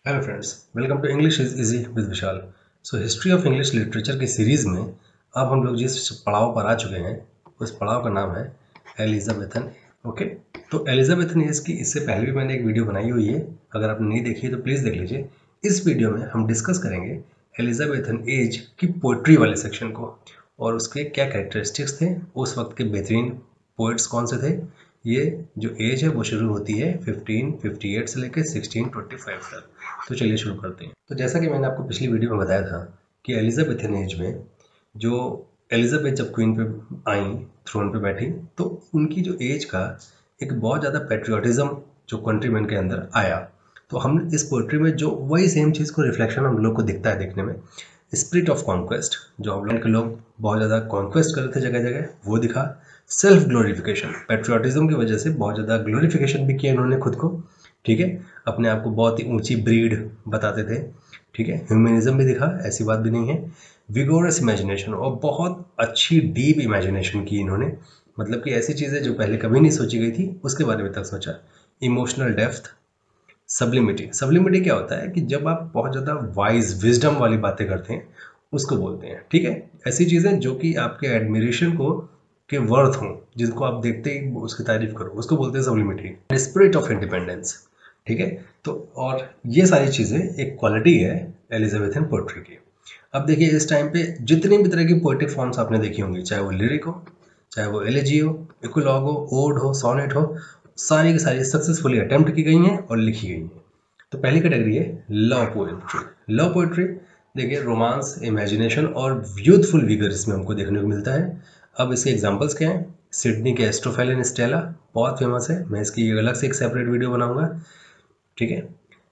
Hello friends, welcome to English is easy with Vishal. So history of English literature की series में अब हम लोग जिस पड़ाव पर आ चुके हैं उस पड़ाव का नाम है एलिजाबेथन। ओके, तो एलिजाबेथन एज की इससे पहले भी मैंने एक वीडियो बनाई हुई है, अगर आपने नहीं देखी है तो प्लीज़ देख लीजिए। इस वीडियो में हम डिस्कस करेंगे एलिजाबेथन एज की पोइट्री वाले सेक्शन को और उसके क्या कैरेक्टरिस्टिक्स थे, उस वक्त के बेहतरीन पोइट्स कौन से थे। ये जो एज है वो शुरू होती है 1558 से लेकर 1625 तक। तो चलिए शुरू करते हैं। तो जैसा कि मैंने आपको पिछली वीडियो में बताया था कि एलिजाबेथन एज में जो एलिजाबेथ जब क्वीन पे आई, थ्रोन पे बैठी, तो उनकी जो एज का एक बहुत ज़्यादा पेट्रियाटिज्म जो कंट्रीमैन के अंदर आया। तो हम इस पोइट्री में जो वही सेम चीज़ को रिफ्लेक्शन हम लोग को दिखता है देखने में। स्पिरिट ऑफ कॉन्क्वेस्ट, जो हम लोग के लोग बहुत ज़्यादा कॉन्क्वेस्ट कर रहे थे जगह जगह, वो दिखा। सेल्फ ग्लोरिफिकेशन, पेट्रियाटिज्म की वजह से बहुत ज़्यादा ग्लोरिफिकेशन भी किया इन्होंने खुद को, ठीक है, अपने आप को बहुत ही ऊंची ब्रीड बताते थे, ठीक है। ह्यूमनिज्म भी दिखा, ऐसी बात भी नहीं है। विगोरस इमेजिनेशन, और बहुत अच्छी डीप इमेजिनेशन की इन्होंने, मतलब कि ऐसी चीज़ें जो पहले कभी नहीं सोची गई थी उसके बारे में तक सोचा। Emotional depth. सब्लिमिटी, सब्लिमिटी क्या होता है कि जब आप बहुत ज़्यादा वाइज विजडम वाली बातें करते हैं उसको बोलते हैं, ठीक है। ऐसी चीज़ें जो कि आपके एडमिरेशन को के वर्थ हों, जिनको आप देखते ही उसकी तारीफ करो, उसको बोलते हैं सब्लिमिटी। स्पिरिट ऑफ इंडिपेंडेंस, ठीक है। तो और ये सारी चीज़ें एक क्वालिटी है एलिजाबेथन पोइट्री की। अब देखिए, इस टाइम पे जितनी भी तरह की पोइट्रिक फॉर्म्स आपने देखी होंगी, चाहे वो लिरिक हो, चाहे वो एलेजी हो, इकोलॉग हो, ओड हो, सोनेट हो, सारी की सारी सक्सेसफुली अटेम्प्ट की गई हैं और लिखी गई हैं। तो पहली कैटेगरी है लव पोएट्री। लव पोएट्री देखिए, रोमांस, इमेजिनेशन और यूथफुल विगर इसमें हमको देखने को मिलता है। अब इसके एग्जांपल्स क्या हैं? सिडनी के एस्ट्रोफेलिन स्टेला बहुत फेमस है, मैं इसकी अलग से एक सेपरेट वीडियो बनाऊंगा, ठीक है।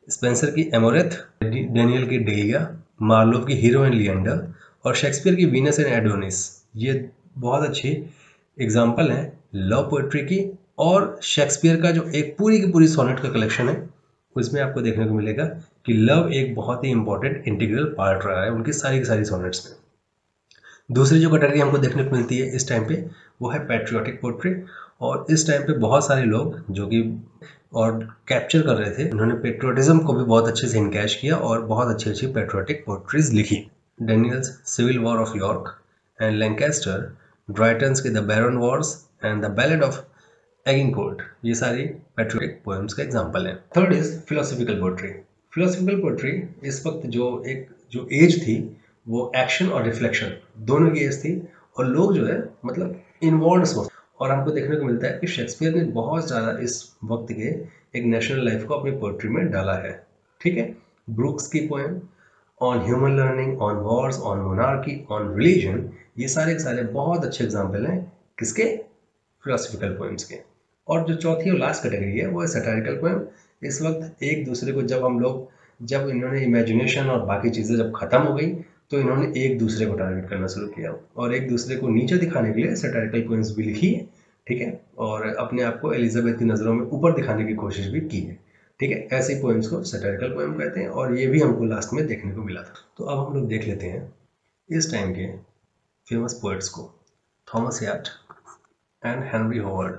स्पेंसर की एमोरेथ, डेनियल की डेलिया, मार्लोव की हीरोइन लिएंडर और शेक्सपियर की वीनस एंड एडोनिस, ये बहुत अच्छी एग्जाम्पल है लव पोएट्री की। और शेक्सपियर का जो एक पूरी की पूरी सोनेट का कलेक्शन है, उसमें आपको देखने को मिलेगा कि लव एक बहुत ही इंपॉर्टेंट इंटीग्रल पार्ट रहा है उनकी सारी की सारी सोनेट्स में। दूसरी जो कैटेगरी हमको देखने को मिलती है इस टाइम पे, वो है पैट्रियोटिक पोट्री। और इस टाइम पे बहुत सारे लोग जो कि और कैप्चर कर रहे थे, उन्होंने पेट्रियोटिज्म को भी बहुत अच्छे से इनकैश किया और बहुत अच्छी अच्छी पेट्रियोटिक पोट्रीज लिखी। Daniel's civil war of York and Lancaster, Drayton's की the baron wars and the ballad of Agincourt, ये सारी पैट्रियोटिक पोएम्स का एग्जांपल है। Third is philosophical poetry. Philosophical poetry इस वक्त जो एज थी, वो एक्शन और रिफ्लेक्शन दोनों की एज थी, और लोग जो है मतलब इन्वॉल्व सोच, और हमको देखने को मिलता है कि शेक्सपियर ने बहुत ज़्यादा इस वक्त के एक नेशनल लाइफ को अपनी पोएट्री में डाला है, ठीक है। ब्रूक्स की poem on human learning, on Wars, on monarchy, on religion, ये सारे के सारे बहुत अच्छे एग्जाम्पल हैं किसके? फिलोसफिकल पोएम्स के। और जो चौथी और लास्ट कैटेगरी है वो है सैटारिकल पोएम। इस वक्त एक दूसरे को जब इन्होंने इमेजिनेशन और बाकी चीज़ें जब खत्म हो गई, तो इन्होंने एक दूसरे को टारगेट करना शुरू किया और एक दूसरे को नीचे दिखाने के लिए सैटारिकल पोएम्स भी लिखी है, ठीक है। और अपने आप को एलिजाबेथ की नज़रों में ऊपर दिखाने की कोशिश भी की है, ठीक है। ऐसे पोएम्स को सैटारिकल पोएम कहते हैं और ये भी हमको लास्ट में देखने को मिला था। तो अब हम लोग देख लेते हैं इस टाइम के फेमस पोएट्स को। Thomas Wyatt and Henry Howard,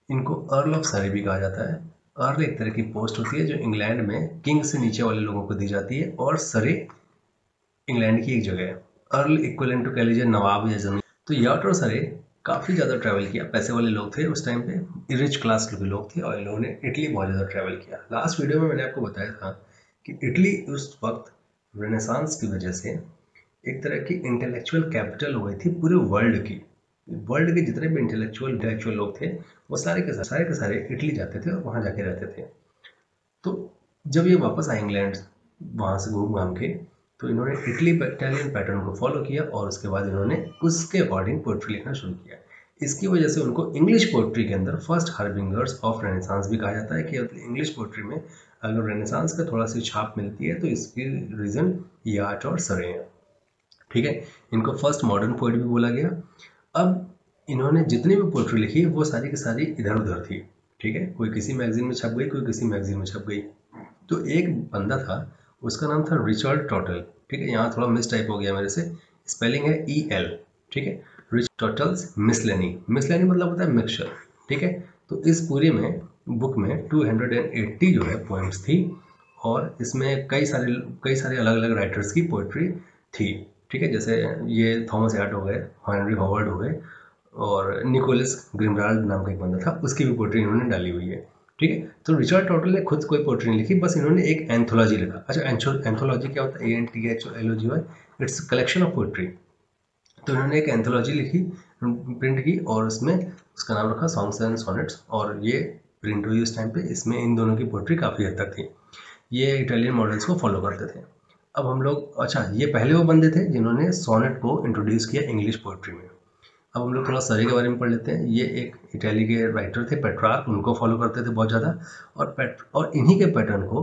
इनको अर्ल ऑफ सरे भी कहा जाता है। अर्ल एक तरह की पोस्ट होती है जो इंग्लैंड में किंग से नीचे वाले लोगों को दी जाती है, और सरे इंग्लैंड की एक जगह है। अर्ल इक्वलेंट टू कह लीजिए नवाब या जमीन। तो याट और सरे काफ़ी ज़्यादा ट्रैवल किया, पैसे वाले लोग थे उस टाइम पे, रिच क्लास के लोग थे, और इन लोगों ने इटली बहुत ज़्यादा ट्रैवल किया। लास्ट वीडियो में मैंने आपको बताया था कि इटली उस वक्त रेनेसांस की वजह से एक तरह की इंटेलेक्चुअल कैपिटल हो गई थी पूरे वर्ल्ड की। वर्ल्ड के जितने भी इंटेलेक्चुअल लोग थे, वो सारे के सारे इटली जाते थे और वहाँ जाके रहते थे। तो जब ये वापस आए इंग्लैंड वहाँ से घूम घाम के, तो इन्होंने इटालियन पैटर्न को फॉलो किया और उसके बाद इन्होंने उसके अकॉर्डिंग पोइट्री लिखना शुरू किया। इसकी वजह से उनको इंग्लिश पोइट्री के अंदर फर्स्ट हार्बिंगर्स ऑफ रेनेसांस भी कहा जाता है, कि इंग्लिश पोइट्री में अगर रेनेसांस का थोड़ा सी छाप मिलती है तो इसकी रीज़न याट और सरे हैं, ठीक है। इनको फर्स्ट मॉडर्न पोइट भी बोला गया। अब इन्होंने जितनी भी पोइट्री लिखी वो सारी की सारी इधर उधर थी, ठीक है। कोई किसी मैगजीन में छप गई, कोई किसी मैगजीन में छप गई। तो एक बंदा था, उसका नाम था रिचर्ड टॉटल, ठीक है। यहाँ थोड़ा मिस टाइप हो गया मेरे से, स्पेलिंग है EL, ठीक है। रिच टॉटल्स मिसलेनी, मिसलेनी मतलब होता है मिक्सचर, ठीक है। तो इस पूरे में बुक में 280 जो है पोएम्स थी, और इसमें कई सारे अलग अलग राइटर्स की पोइट्री थी, ठीक है। जैसे ये थॉमस एट हो गए, हेनरी हॉवर्ड हो गए, और निकोलस ग्रिमराल्ड नाम का एक बंदा था, उसकी भी पोइट्री इन्होंने डाली हुई है, ठीक है। तो रिचर्ड टॉटल ने खुद कोई पोइट्री नहीं लिखी, बस इन्होंने एक एंथोलॉजी लिखा। अच्छा, एंथोलॉजी क्या होता है? ANTHOLOGY, it's collection of poetry. तो इन्होंने एक एंथोलॉजी लिखी, प्रिंट की, और उसमें उसका नाम रखा सॉन्ग्स एंड सोनेट्स, और ये प्रिंट हुई उस टाइम पे। इसमें इन दोनों की पोइट्री काफ़ी हद तक थी। ये इटालियन मॉडल्स को फॉलो करते थे। अब हम लोग, अच्छा, ये पहले वो बंदे थे जिन्होंने सोनेट को इंट्रोड्यूस किया इंग्लिश पोइट्री में। अब हम लोग थोड़ा सरी के बारे में पढ़ लेते हैं। ये एक इटाली के राइटर थे, पेट्रार्क, उनको फॉलो करते थे बहुत ज़्यादा, और इन्हीं के पैटर्न को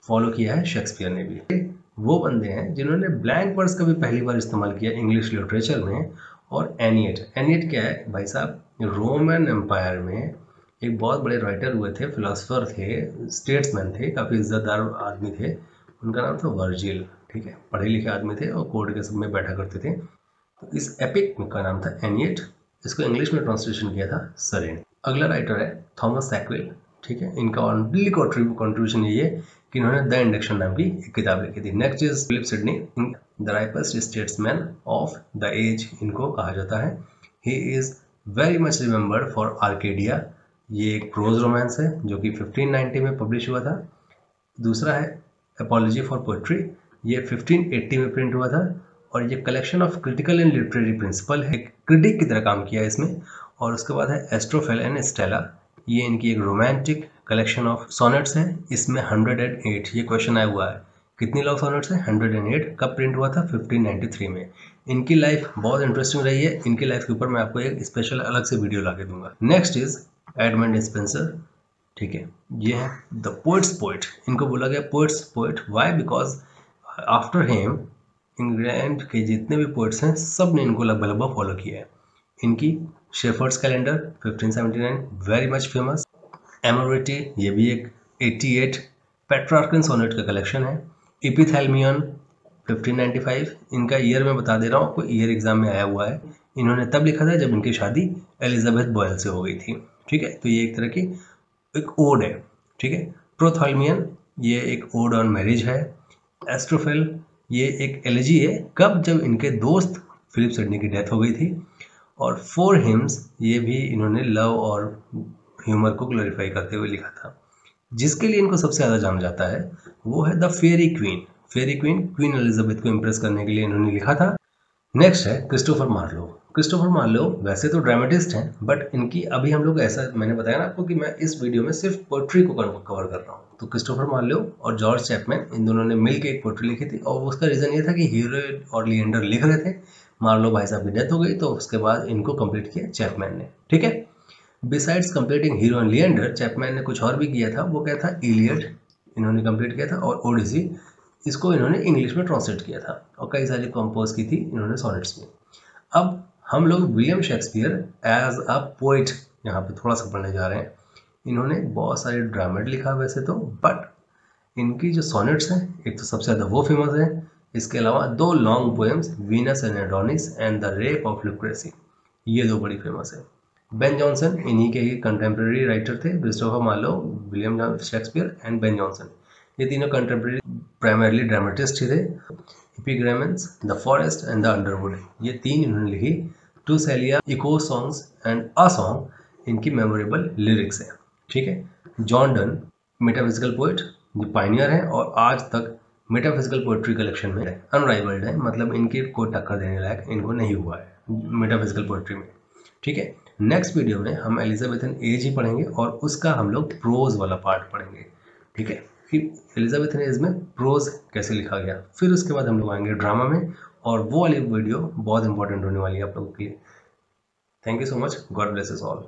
फॉलो किया है शेक्सपियर ने भी। वो बंदे हैं जिन्होंने ब्लैंक वर्ड्स का भी पहली बार इस्तेमाल किया इंग्लिश लिटरेचर में। और एनिएट क्या है भाई साहब? रोमन एम्पायर में एक बहुत बड़े राइटर हुए थे, फिलोसफर थे, स्टेट्समैन थे, काफ़ी इज्जतदार आदमी थे। उनका नाम था वर्जिल, ठीक है। पढ़े लिखे आदमी थे और कोर्ट के सब में बैठा करते थे। तो इस एपिक का नाम था एनिएट। इसको इंग्लिश में ट्रांसलेशन किया था सरेन। अगला राइटर है थॉमस सैकविल, ठीक है। इनका ओनली कॉन्ट्रीब्यूशन ये है कि इन्होंने द इंडक्शन नाम की एक किताब लिखी थी। Next is Philip Sidney, the ripest statesman of the age इनको कहा जाता है। He is very much remembered for Arcadia. ये एक प्रोज रोमांस है जो कि 1590 में पब्लिश हुआ था। दूसरा है अपॉलजी फॉर पोएट्री, ये 1580 में प्रिंट हुआ था, और ये collection of critical and literary principle है, क्रिटिक की तरह काम किया है इसमें। और उसके बाद है एस्ट्रोफेल एंड स्टेला, ये इनकी एक रोमांटिक कलेक्शन ऑफ सोनेट्स है। इसमें 108, ये क्वेश्चन आया हुआ है, कितनी लव सोनेट्स है? 108। कब प्रिंट हुआ था? 1593 में। इनकी लाइफ बहुत इंटरेस्टिंग रही है। इनकी लाइफ के ऊपर मैं आपको एक स्पेशल अलग से वीडियो ला के दूंगा। नेक्स्ट इज एडमंड स्पेंसर, ठीक है। ये है द पोइट्स पोइट, इनको बोला गया poet's poet. Why? Because after him England के जितने भी पोइट्स हैं सब ने इनको लगभग फॉलो किया है। इनकी shepherd's calendar 1579 very much famous. Amoretti, ये भी एक 88 पेट्रार्कन सोनेट का कलेक्शन है। एपिथैल्मियन 1595, इनका ईयर मैं बता दे रहा हूँ आपको, ईयर एग्जाम में आया हुआ है। इन्होंने तब लिखा था जब इनकी शादी एलिजाबेथ बॉयल से हो गई थी, ठीक है। तो ये एक तरह की एक ओड है, ठीक है। प्रोथाल्मियन, ये एक ओड ऑन मैरिज है। एस्ट्रोफेल, ये एक एलिजी है, कब? जब इनके दोस्त फिलिप सिडनी की डेथ हो गई थी। और 4 हिम्स, ये भी इन्होंने लव और ह्यूमर को ग्लोरीफाई करते हुए लिखा था। जिसके लिए इनको सबसे ज़्यादा जाना जाता है वो है the fairy queen. Queen Elizabeth को इम्प्रेस करने के लिए इन्होंने लिखा था। नेक्स्ट है क्रिस्टोफर मार्लो। क्रिस्टोफर मार्लो वैसे तो ड्रामेटिस्ट हैं, बट इनकी अभी हम लोग, ऐसा मैंने बताया ना आपको कि मैं इस वीडियो में सिर्फ पोइट्री को कवर कर रहा हूँ। तो क्रिस्टोफर मार्लो और जॉर्ज चैपमैन, इन दोनों ने मिलकर एक पोइट्री लिखी थी, और उसका रीज़न ये था कि हीरो और लिएंडर लिख रहे थे, मार्लो भाई साहब की डेथ हो गई, तो उसके बाद इनको कंप्लीट किया चैपमैन ने, ठीक है। Besides completing hero and Leander, Chapman ने कुछ और भी किया था। वो क्या था? इलियड इन्होंने कंप्लीट किया था, और ओडिसी इसको इन्होंने इंग्लिश में ट्रांसलेट किया था, और कई सारी कंपोज की थी इन्होंने सोनेट्स में। अब हम लोग William Shakespeare as a poet यहाँ पे थोड़ा सा पढ़ने जा रहे हैं। इन्होंने बहुत सारे ड्रामेट लिखा वैसे तो, बट इनकी जो सोनेट्स हैं, एक तो सबसे ज़्यादा वो फेमस है। इसके अलावा 2 long poems, Venus and Adonis and the rape of Lucrece, ये 2 बड़ी फेमस है। बेन जॉनसन इन्हीं के ही कंटेम्प्रेरी राइटर थे, Christopher Marlowe, William Shakespeare and Ben Jonson, ये तीनों कंटेम्प्रेरी प्राइमरली ड्रामेटिस्ट ही थे। Epigrams, the forest and the underwood, ये 3 इन्होंने लिखी। To Celia, echo songs and a song, इनकी मेमोरेबल लिरिक्स है, ठीक है। जॉन डन, मेटाफिजिकल पोइट, जो पायनियर है और आज तक मेटाफिजिकल पोइट्री कलेक्शन में अनराइवल्ड है, मतलब इनकी को टक्कर देने लायक इनको नहीं हुआ है मेटाफिजिकल पोइट्री में, ठीक है। नेक्स्ट वीडियो में हम एलिजाबेथन एज ही पढ़ेंगे, और उसका हम लोग प्रोज वाला पार्ट पढ़ेंगे, ठीक है, कि एलिजाबेथन एज में प्रोज कैसे लिखा गया। फिर उसके बाद हम लोग आएंगे ड्रामा में, और वो वाली वीडियो बहुत इंपॉर्टेंट होने वाली है आप लोगों के लिए। Thank you so much, God bless us all.